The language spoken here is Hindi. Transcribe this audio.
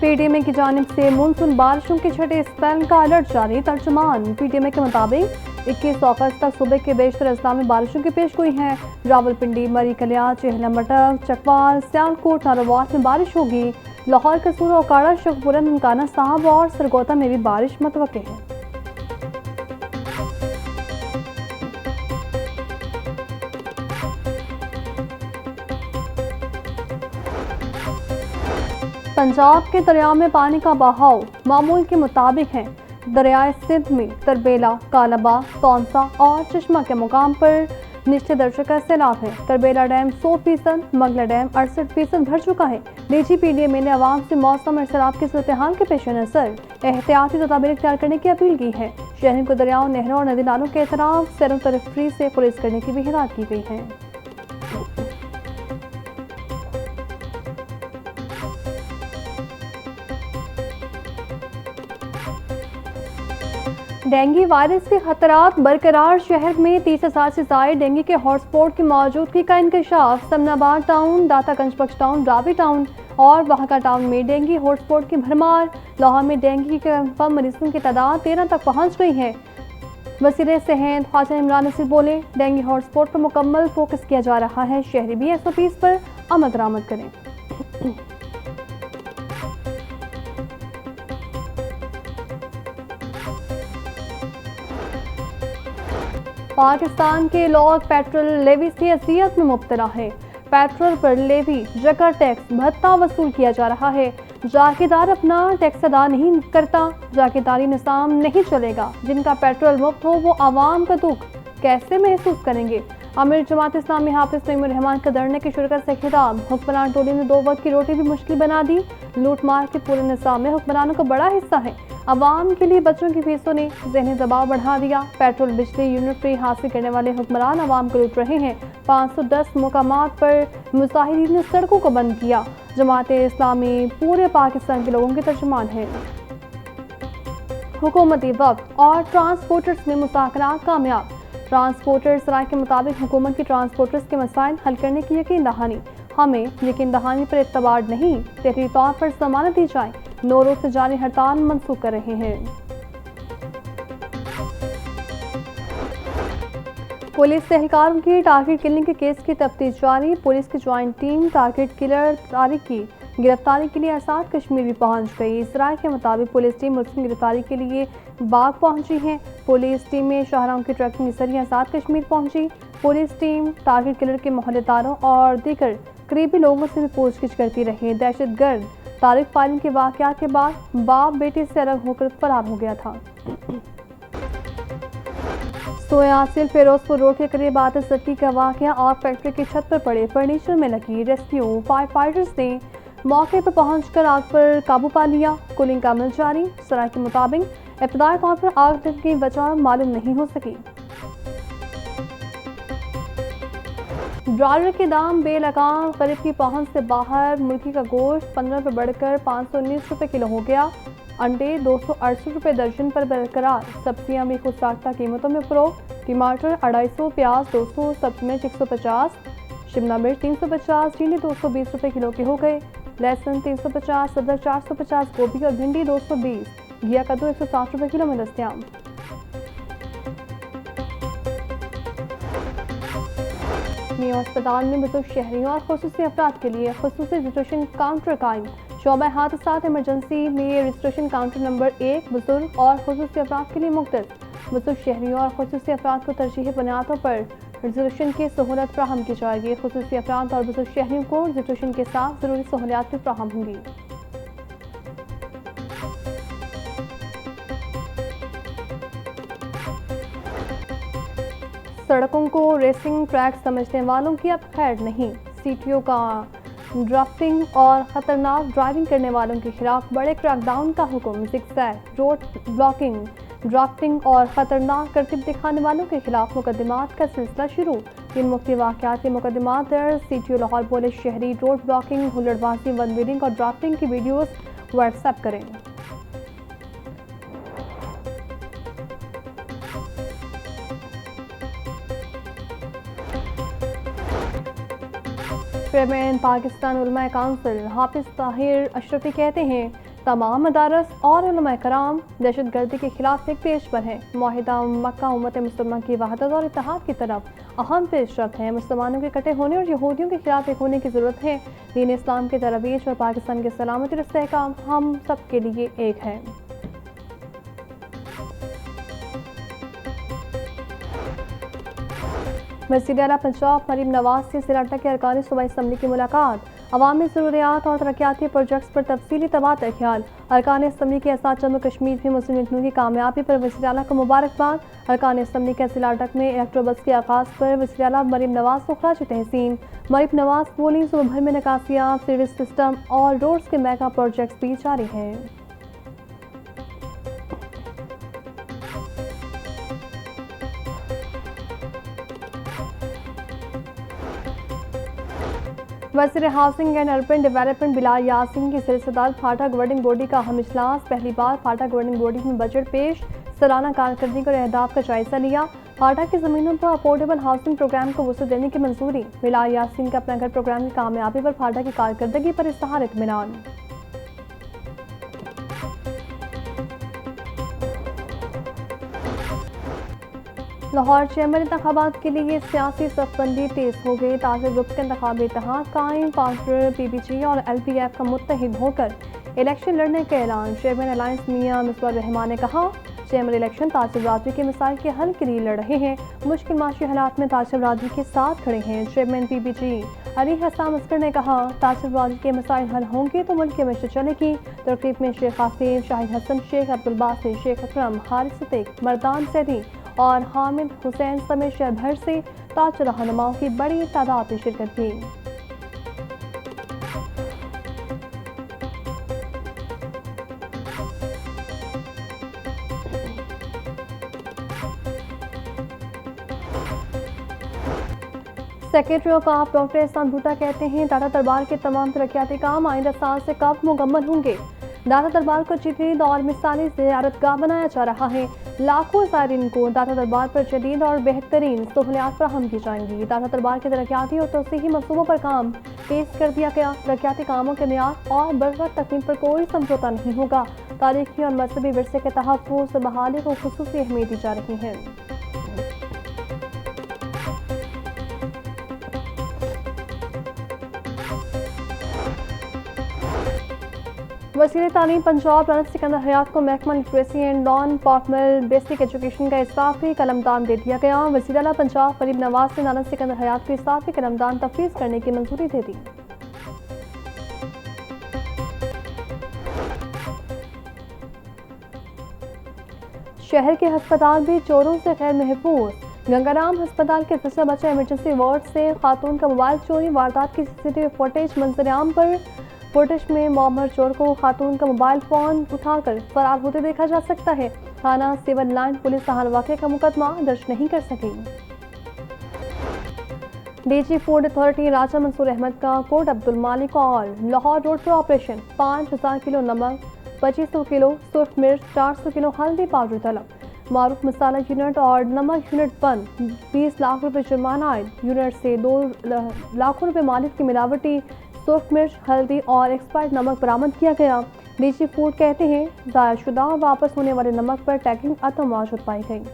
पीडीएमए की जानिब से मानसून बारिशों के छठे स्पेल का अलर्ट जारी। तर्जुमान पीडीएमए के मुताबिक 21 अगस्त तक सूबे के बेशतर अजला में बारिशों की पेशगोई है। रावलपिंडी, मरी कलिया, चेहला मटक, चकवाल, सियालकोट, नारोवाल में बारिश होगी। लाहौर, कसूर, ओकाड़ा, शेखपुरा, ननकाना साहब और सरगोदा में भी बारिश मुतवक्के है। पंजाब के दरिया में पानी का बहाव मामूल के मुताबिक है। दरियाए सिंध में तरबेला, कालाबाग, तौंसा और चश्मा के मुकाम पर निचले दर्जे का सैलाब है। तरबेला डैम 100%, मंगला डैम 68% भर चुका है। डीजी पीडीएमए ने आवाम से मौसम और सैलाब की सूरत हाल के पेश नज़र एहतियाती तदाबीर इख्तियार करने की अपील की है। शहरों को दरियाओं, नहरों और नदी नालों के एतराफ सैर तफरी से गुरेज करने की भी हिदायत की गई है। डेंगू वायरस के खतरात बरकरार। शहर में 30,000 से ज्यादा डेंगू के हॉटस्पॉट की मौजूदगी का इंकशाफ। समनाबाद टाउन, दातागंज बख्श टाउन, रावी टाउन और वहाका टाउन में डेंगू हॉटस्पॉट की भरमार। लाहौर में डेंगू के कंफर्म मरीजों की तादाद 13 तक पहुंच गई है। वज़ीर सेहत ख्वाजा इमरान नसीर बोले, डेंगू हॉटस्पॉट पर मुकम्मल फोकस किया जा रहा है। शहरी भी SOPs पर अमल दरामद करें। पाकिस्तान के लोग पेट्रोल लेवी से अजियत में मुब्तला है। पेट्रोल पर लेवी, जकर टैक्स, भत्ता वसूल किया जा रहा है। जागीरदार अपना टैक्स अदा नहीं करता, जागीरदारी निज़ाम नहीं चलेगा। जिनका पेट्रोल मुफ्त हो वो आवाम का दुख कैसे महसूस करेंगे। आमिर जमात इस्लामी हाफिज नईमुर रहमान का धरने की शुरुआत से खिताब। हुक्मरान टोली ने 2 वक्त की रोटी भी मुश्किल बना दी। लूट मार के पूरे निज़ाम में हुक्मरानों का बड़ा हिस्सा है। अवाम के लिए बच्चों की फीसों ने ज़हनी दबाव बढ़ा दिया। पेट्रोल बिजली यूनिट फ्री हासिल करने वाले हुक्मरान अवाम को लूट रहे हैं। 510 मुकामात पर मुजाहिरीन ने सड़कों को बंद किया। जमात इस्लामी पूरे पाकिस्तान के लोगों के तर्जुमान है। हुकूमती वक्त और ट्रांसपोर्टर्स में मुज़ाकरात कामयाब। ट्रांसपोर्टर्स राय के मुताबिक हुकूमत की ट्रांसपोर्टर्स के मसाइल हल करने की यकीन दहानी। हमें यकीन दहानी पर एतबार नहीं, तहरीरी तौर पर जमानत दी जाए। 9 रोज से जारी हड़ताल मंसूख कर रहे हैं। पुलिस एहलकारों की टारगेट किलिंग के केस की तफ्तीश जारी। पुलिस की joint team target killer Tariq की गिरफ्तारी के लिए आज़ाद कश्मीर भी पहुंच गई। इस राय के मुताबिक पुलिस टीम मुल्ज़िम गिरफ्तारी के लिए बाग पहुंची है। पुलिस टीम में शाहराहों की ट्रैकिंग के जरिए आज़ाद कश्मीर पहुंची। पुलिस टीम टारगेट किलर के मोहल्लेदारों और दीगर करीबी लोगों से भी पूछगिछ करती रही। दहशतगर्द तारिक फायरिंग के वाक़यात के बाद बाप बेटे से अलग होकर फरार हो गया था। सोयासिल फिरोजपुर रोड के करीब आतिशबाजी का वाक़या। आग फैक्ट्री की छत पर पड़े फर्नीचर में लगी। रेस्क्यू फायर फाइटर्स ने मौके पर पहुंचकर आग पर काबू पा लिया। कूलिंग का अमल जारी। सराय के मुताबिक इब्तदाई तौर पर आग लगने की वजह मालूम नहीं हो सकी। ब्रायलर के दाम बेलगाम गरीब की पहुंच से बाहर। मुर्गी का गोश्त 15 पर बढ़कर 519 रुपये किलो हो गया। अंडे 268 रुपये दर्जन पर बरकरार। सब्जियां भी खुद साख्ता कीमतों में फरोख्त। टमाटर 250, प्याज 200, सब्जी मिर्च 150, शिमला मिर्च 350, भिंडी 220 रुपये किलो के हो गए। लहसुन 350, अदरक 450, गोभी और भिंडी 220, घिया कद्दू 160 रुपये किलो में दस्तियाब। मियां अस्पताल में बुजुर्ग शहरियों और खुसूसी अफराद के लिए खुसूसी रजिस्ट्रेशन काउंटर कायम। शोबा हादसात इमरजेंसी में रजिस्ट्रेशन काउंटर नंबर 1 बुजुर्ग और खुसूसी अफराद के लिए मुख्तस। बुजुर्ग शहरियों और खुसूसी अफराद को तरजीही बुनियादों पर रजिस्ट्रेशन की सहूलत फ्राहम की जाएगी। खुसूसी अफराद और बुजुर्ग शहरियों को रजिस्ट्रेशन के साथ ज़रूरी सहूलियात भी फ्राहम होंगी। सड़कों को रेसिंग ट्रैक समझने वालों की अब खैर नहीं। CTO का ड्राफ्टिंग और खतरनाक ड्राइविंग करने वालों के खिलाफ बड़े क्रैकडाउन का हुक्म। ज़िगज़ैग, रोड ब्लॉकिंग, ड्राफ्टिंग और खतरनाक करतब दिखाने वालों के खिलाफ मुकदमात का सिलसिला शुरू। 3 मुख्तलिफ वाक़यात के मुकदमात दर्ज। CTO लाहौर बोले, शहरी रोड ब्लॉकिंग, हुल्लड़बाजी, वन व्हीलिंग और ड्राफ्टिंग की वीडियोस व्हाट्सएप करें। चेयरमैन पाकिस्तान उलमा काउंसिल हाफिज ताहिर अशरफी कहते हैं, तमाम मदारस और उलमा कराम दहशत गर्दी के खिलाफ एक पेश पर हैं। मुआहिदा मक्का उम्मत मुसलमान की वहदत और इत्तेहाद की तरफ अहम पेशरफ्त है। मुसलमानों के इकट्ठे होने और यहूदियों के खिलाफ एक होने की ज़रूरत है। दीन इस्लाम के तरवीज और पाकिस्तान की सलामती और इस्तेहकाम हम सब के लिए एक है। वज़ीर आला पंजाब मरीम नवाज से सिराटा के अरकान सूबाई असम्बली की मुलाकात। अवामी ज़रूरियात और तरक्याती प्रोजेक्ट्स पर तफसीली तबादला ख्याल। अरकान असम्बली के साथ जम्मू कश्मीर में मुस्लिम लीग की कामयाबी पर वज़ीर आला को मुबारकबाद। अरकान असम्बली के सिलाटक में इलेक्ट्रोबस के आगाज़ पर वज़ीर आला मरीम नवाज को खराज तहसीन। मरीम नवाज बोली, सूबे भर में निकासियाब सीवरेज सिस्टम और रोड्स के मेगा प्रोजेक्ट्स भी जारी हैं। वज़ीर housing and urban development Bilal Yasin की सिलसिलेदार फाटा गवर्निंग बॉडी का अहम इजलास। पहली बार फाटा गवर्निंग बॉडी में बजट पेश, सालाना कारकर्दगी और अहदाफ का जायजा लिया। फाटा की ज़मीनों पर अफोर्डेबल हाउसिंग प्रोग्राम को वसूल देने की मंजूरी। बिलाल यासीन का अपना घर प्रोग्राम की कामयाबी पर फाटा की कारकर्दगी पर इज़हार इत्मीनान। लाहौर चैम्बर इंतखाबात के लिए सियासी सफबंदी तेज हो गई। ताज़ा ग्रुप के इंतखाबी इत्तेहाद कायम, पार्टनर PPG और LPF का मुत्तहिद होकर इलेक्शन लड़ने का ऐलान। चेयरमैन अलायंस मियां मिसबाह रहमान ने कहा, चेयरमैन इलेक्शन तासिब राजी के मसाइल के हल के लिए लड़ रहे हैं। मुश्किल माशी हालात में तासिब राजी के साथ खड़े हैं। चेयरमैन PPG अली हसन अस्कर ने कहा, तासिब राजी के मसाइल हल होंगे तो मुल्क की मशरत चलेगी। तकरीब में शेख कासिम, शाहिद हसन, शेख अब्दुल बासित, शेख अकरम, हारिस सिद्दीक, मर्दान सैदी और हामिद हुसैन समेत शहर भर से ताज रहनुमाओं की बड़ी तादाद में शिरकत की। सेक्रेटरी ऑफ आप डॉक्टर एहसान भुट्टा कहते हैं, दाता दरबार के तमाम तरक्याती काम आइंदा साल से कब मुकम्मल होंगे। दाता दरबार को जदीद और मिसाली ज़ियारतगाह बनाया जा रहा है। लाखों ज़ायरीन को दाता दरबार पर जदीद और बेहतरीन सहूलियात फराहम की जाएंगी। दाता दरबार के तरक्याती और तौसीही मंसूबों पर काम तेज कर दिया गया। तरक्याती कामों के मियाद और बरवक्त तकमील पर कोई समझौता नहीं होगा। तारीखी और मजहबी विरसे के तहफ़्फ़ुज़ और बहाली को खुसूसी अहमियत दी जा रही है। वज़ीर तालीम पंजाब राना सिकंदर हयात को महकमा literacy and non formal basic education का इस्ताफ़ी कलमदान दे दिया गया। वज़ीर आला पंजाब मरीम नवाज ने राना सिकंदर हयात को इस्ताफ़ी कलमदान तफवीज़ करने की मंजूरी दे दी। शहर के अस्पताल भी चोरों से गैर महफूज। गंगाराम अस्पताल के फिसला बचा इमरजेंसी वार्ड से खातून का मोबाइल चोरी। वारदात की CCTV फुटेज मंजर-ए-आम पर। फुटेज में मौमर चोर को खातून का मोबाइल फोन उठाकर फरार होते देखा जा सकता है। थाना सिविल लाइन पुलिस हाल वाक़े का मुकदमा दर्ज नहीं कर सकी। DG फूड अथॉरिटी राजा मंसूर अहमद का कोट अब्दुल मालिक और लाहौर रोड पर ऑपरेशन। 5000 किलो नमक, 2500 किलो सुर्ख मिर्च, 400 किलो हल्दी पाउडर तलब। मारूफ मसाला यूनिट और नमक यूनिट बंद। 20 लाख रुपए जुर्माना आयद। यूनिट से 2 लाख रुपए मालिक की मिलावटी सुर्ख मिर्च, हल्दी और एक्सपायर्ड नमक बरामद किया गया। DG फूड कहते हैं, ज़ायशुदा वापस होने वाले नमक पर टैगिंग अतम मौजूद पाई गई।